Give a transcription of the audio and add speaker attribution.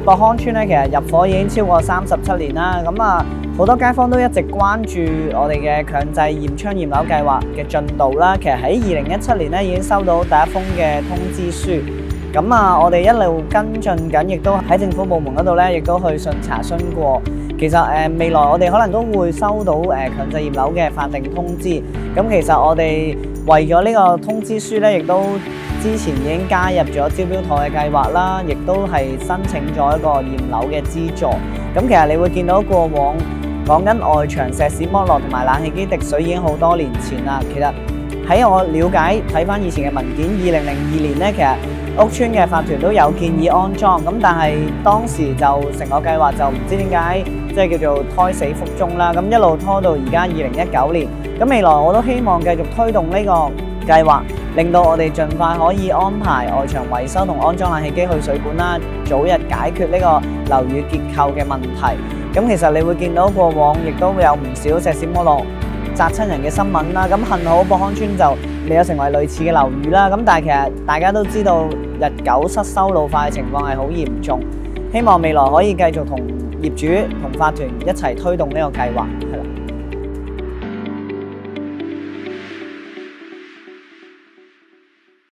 Speaker 1: 博康村咧，其實入伙已經超過37年啦。咁啊，好多街坊都一直關注我哋嘅強制驗窗驗樓計劃嘅進度啦。其實喺2017年咧已經收到第一封嘅通知書。咁啊，我哋一路跟進緊，亦都喺政府部門嗰度咧，亦都去查詢過。其實未來我哋可能都會收到強制驗樓嘅法定通知。咁其實我哋為咗呢個通知書咧，亦都之前已經加入咗招標妥嘅計劃啦，亦都係申請咗一個驗樓嘅資助。咁其實你會見到過往講緊外牆石屎剝落同埋冷氣機滴水已經好多年前啦。其實喺我了解睇返以前嘅文件，2002年咧，其實屋邨嘅法團都有建議安裝，咁但係當時就成個計劃就唔知點解即係叫做胎死腹中啦。咁一路拖到而家2019年，咁未來我都希望繼續推動呢個計劃，令到我哋盡快可以安排外牆維修同安裝冷氣機去水管啦，早日解決呢個樓宇結構嘅問題。咁其實你會見到過往亦都有唔少石屎剝落砸親人嘅新聞啦。咁幸好博康村就未有成為類似嘅樓宇啦。咁但係其實大家都知道日久失修老化嘅情況係好嚴重，希望未來可以繼續同業主同法團一齊推動呢個計劃，係啦。